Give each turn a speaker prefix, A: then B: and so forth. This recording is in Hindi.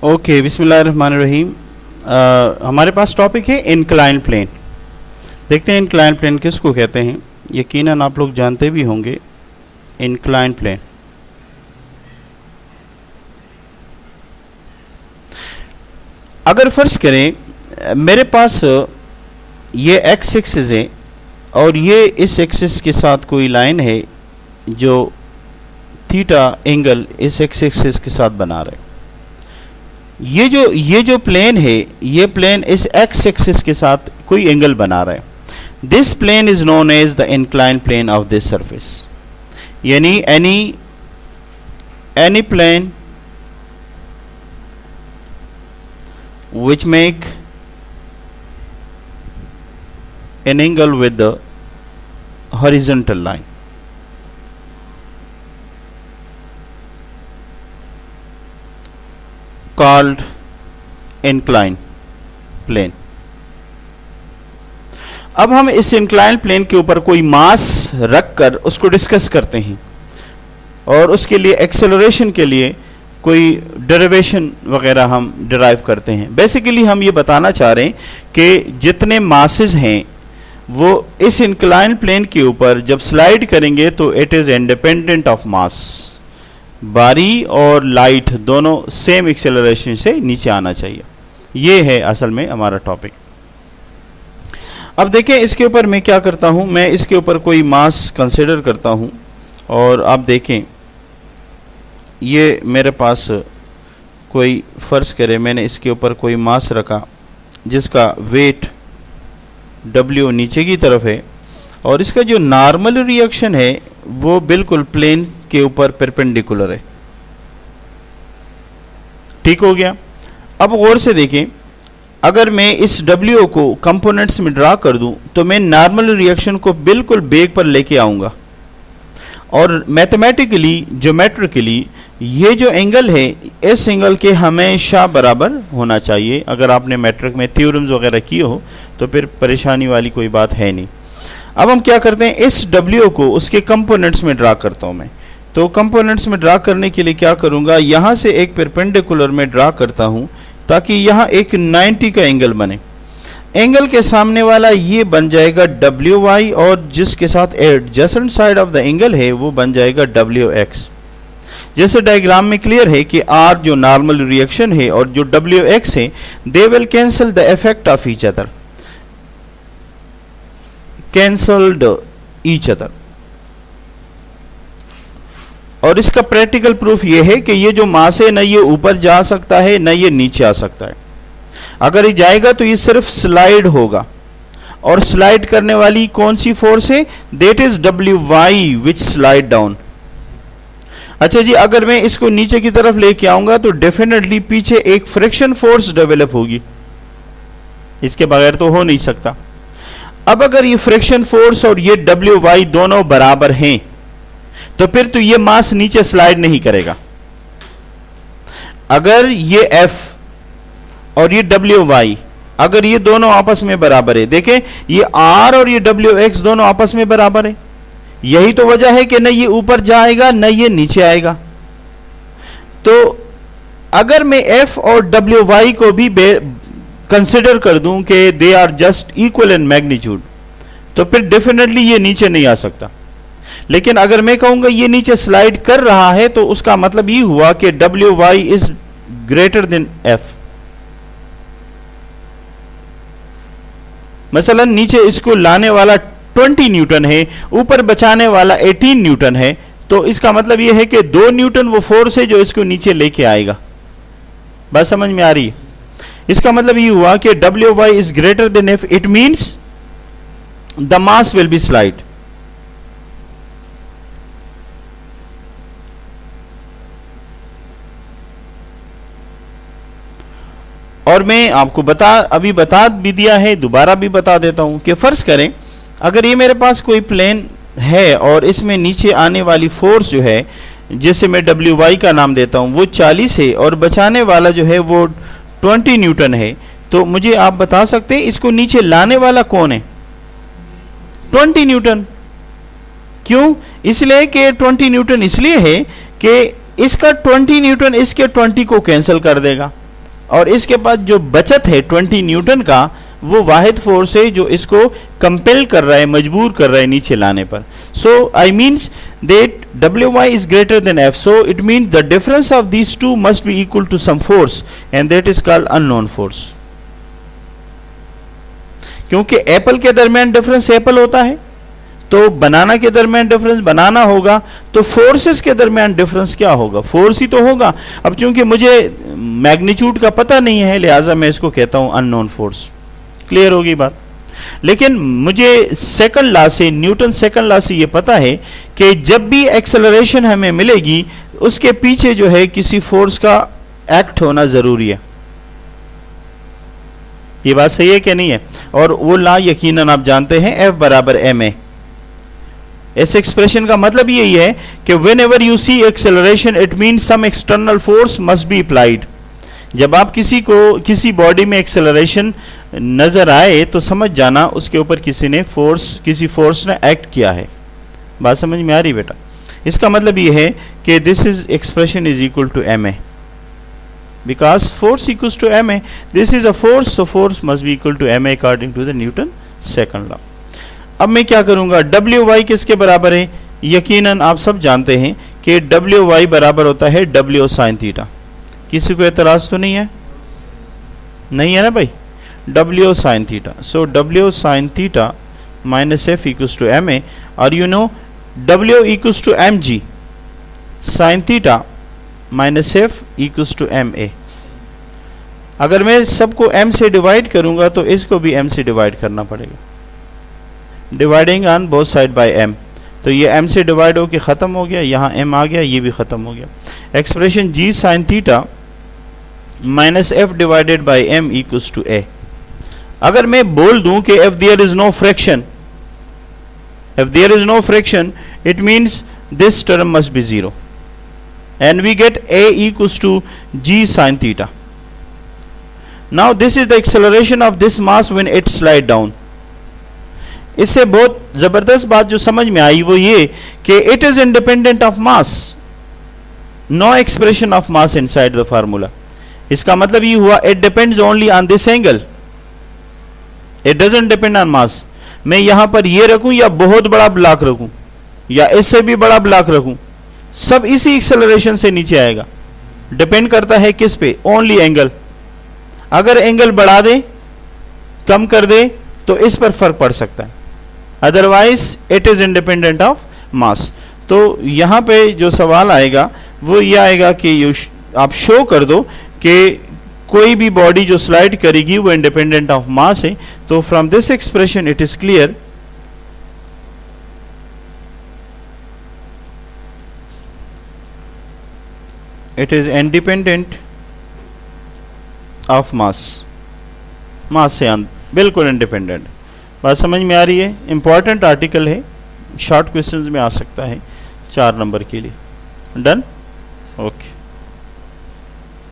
A: ओके, बिस्मिल्लाहिर्रहमानिर्रहीम। हमारे पास टॉपिक है इंक्लाइन प्लेन। देखते हैं इंक्लाइन प्लेन किसको कहते हैं। यकीनन आप लोग जानते भी होंगे इंक्लाइन प्लेन। अगर फर्ज करें मेरे पास ये एक्स एक्सिस है और ये इस एक्सिस के साथ कोई लाइन है जो थीटा एंगल इस एक्स एक्सिस के साथ बना रहे। ये जो प्लेन है, ये प्लेन इस एक्स एक्सिस के साथ कोई एंगल बना रहा है। This plane is known as the incline plane of this surface. यानी any plane which make an angle with the horizontal line called inclined plane। अब हम इस इंक्लाइन प्लेन के ऊपर कोई मास रखकर उसको डिस्कस करते हैं और उसके लिए एक्सेलरेशन के लिए कोई डेरिवेशन वगैरह हम डिराइव करते हैं। बेसिकली हम ये बताना चाह रहे हैं कि जितने मासेस हैं वो इस इंक्लाइन प्लेन के ऊपर जब स्लाइड करेंगे तो it is independent of mass. बारी और लाइट दोनों सेम एक्सेलरेशन से नीचे आना चाहिए। ये है असल में हमारा टॉपिक। अब देखें इसके ऊपर मैं क्या करता हूँ। मैं इसके ऊपर कोई मास कंसिडर करता हूँ और आप देखें ये मेरे पास कोई फ़र्ज़ करे मैंने इसके ऊपर कोई मास रखा जिसका वेट W नीचे की तरफ है और इसका जो नॉर्मल रिएक्शन है वो बिल्कुल प्लेन के ऊपर परपेंडिकुलर है। ठीक हो गया। अब गौर से देखें, अगर मैं इस W को कंपोनेंट्स में ड्रा कर दूं तो मैं नॉर्मल रिएक्शन को बिल्कुल बेग पर लेके आऊँगा और मैथमेटिकली ज्योमेट्रिकली ये जो एंगल है इस एंगल के हमेशा बराबर होना चाहिए। अगर आपने मैट्रिक में थ्योरम्स वगैरह किए हो तो फिर परेशानी वाली कोई बात है नहीं। अब हम क्या करते हैं, इस W को उसके कंपोनेंट्स में ड्रा करता हूँ मैं। तो कंपोनेंट्स में ड्रा करने के लिए क्या करूँगा, यहाँ से एक परपेंडिकुलर में ड्रा करता हूँ ताकि यहाँ एक 90 का एंगल बने। एंगल के सामने वाला ये बन जाएगा WY और जिसके साथ adjacent side of the angle है वो बन जाएगा WX। जैसे डायग्राम में क्लियर है कि R जो नॉर्मल रिएक्शन है और जो WX है they will cancel the effect of each other, cancelled each other. और इसका प्रैक्टिकल प्रूफ ये है कि ये जो मास है न ये ऊपर जा सकता है न ये नीचे आ सकता है। अगर ये जाएगा तो ये सिर्फ स्लाइड होगा और स्लाइड करने वाली कौन सी फोर्स है, that is WY which slide down. अच्छा जी, अगर मैं इसको नीचे की तरफ लेके आऊंगा तो डेफिनेटली पीछे एक फ्रिक्शन फोर्स डेवलप होगी, इसके बगैर तो हो नहीं सकता। अब अगर ये फ्रिक्शन फोर्स और ये WY दोनों बराबर हैं तो फिर तो ये मास नीचे स्लाइड नहीं करेगा। अगर ये F और ये WY अगर ये दोनों आपस में बराबर है, देखें ये R और ये WX दोनों आपस में बराबर है, यही तो वजह है कि न ये ऊपर जाएगा न ये नीचे आएगा। तो अगर मैं F और WY को भी कंसिडर कर दूं कि they are just equal in magnitude तो फिर डेफिनेटली ये नीचे नहीं आ सकता। लेकिन अगर मैं कहूंगा ये नीचे स्लाइड कर रहा है तो उसका मतलब ये हुआ कि WY is greater than F। मसलन नीचे इसको लाने वाला 20 न्यूटन है, ऊपर बचाने वाला 18 न्यूटन है, तो इसका मतलब यह है कि 2 न्यूटन वो फोर्स है जो इसको नीचे लेके आएगा। बात समझ में आ रही है? इसका मतलब ये हुआ कि WY is greater than F, it means the mass will be slide. और मैं आपको अभी बता भी दिया है, दोबारा भी बता देता हूं कि फर्ज करें अगर ये मेरे पास कोई प्लेन है और इसमें नीचे आने वाली फोर्स जो है जिसे मैं WY का नाम देता हूं वो 40 है और बचाने वाला जो है वो 20 न्यूटन है, तो मुझे आप बता सकते हैं इसको नीचे लाने वाला कौन है? 20 न्यूटन। क्यों? इसलिए कि 20 न्यूटन इसलिए है कि इसका 20 न्यूटन इसके 20 को कैंसिल कर देगा। और इसके पास जो बचत है 20 न्यूटन का, वो वाहिद फोर्स है जो इसको कंपेल कर रहा है, मजबूर कर रहा है नीचे लाने पर. So I means that Wy is greater than F, so it means the difference of these two must be equal to some force, and that is called unknown force. क्योंकि एप्पल के दरमियान डिफरेंस एप्पल होता है, तो बनाना के दरमियान डिफरेंस बनाना होगा, तो फोर्सेस के दरमियान डिफरेंस क्या होगा? फोर्स ही तो होगा. अब चूंकि मुझे मैग्नीट्यूड का पता नहीं है, लिहाजा मैं इसको कहता हूं अननोन फोर्स. क्लियर होगी बात? लेकिन मुझे सेकंड लॉ से, न्यूटन सेकंड लॉ से ये पता है कि जब भी एक्सेलरेशन हमें मिलेगी, उसके पीछे जो है किसी फोर्स का एक्ट होना जरूरी है. ये बात सही है कि नहीं है? और वो लॉ यकीनन आप जानते हैं, F बराबर ma. इस एक्सप्रेशन का मतलब यही है कि whenever you see acceleration it means some external force must be applied. जब आप किसी बॉडी में एक्सेलरेशन नजर आए तो समझ जाना उसके ऊपर किसी फोर्स ने एक्ट किया है. बात समझ में आ रही बेटा? इसका मतलब ये है कि this is expression is equal to ma, because force equals to ma. This is a force, so force must be equal to ma according to the Newton second law. अब मैं क्या करूंगा? Wy किसके बराबर है? यकीनन आप सब जानते हैं कि Wy बराबर होता है W साइन थीटा. किसी को एतराज तो नहीं है? नहीं है ना भाई? W sine theta. So W sine theta minus F equals to ma, और you know W equals to mg sine theta minus F equals to ma. अगर मैं सबको m से डिवाइड करूंगा तो इसको भी m से डिवाइड करना पड़ेगा. Dividing on both side by m, तो ये m से डिवाइड होके ख़त्म हो गया, यहाँ m आ गया, ये भी ख़त्म हो गया. Expression g sine theta minus f divided by m equals to a. अगर मैं बोल दूं कि if there is no friction, it means this term must be 0, and we get a equals to g sin theta. Now this is the acceleration of this mass when it slide down. इससे बहुत जबरदस्त बात जो समझ में आई वो ये कि it is independent of mass, no expression of mass inside the formula. इसका मतलब ये हुआ it depends only on this angle, it doesn't depend on mass. मैं यहां पर ये रखूं या बहुत बड़ा ब्लॉक रखूं या इससे भी बड़ा ब्लॉक रखूं, सब इसी एक्सेलरेशन से नीचे आएगा. डिपेंड करता है किस पे? Only angle. अगर एंगल बढ़ा दे, कम कर दे, तो इस पर फर्क पड़ सकता है, otherwise it is independent of mass. तो यहां पे जो सवाल आएगा वो ये आएगा कि आप शो कर दो कि कोई भी बॉडी जो स्लाइड करेगी वो इंडिपेंडेंट ऑफ मास है. तो from this expression it is clear it is independent of mass से बिल्कुल इंडिपेंडेंट. बात समझ में आ रही है? इंपॉर्टेंट आर्टिकल है, शॉर्ट क्वेश्चंस में आ सकता है 4 नंबर के लिए. डन? ओके.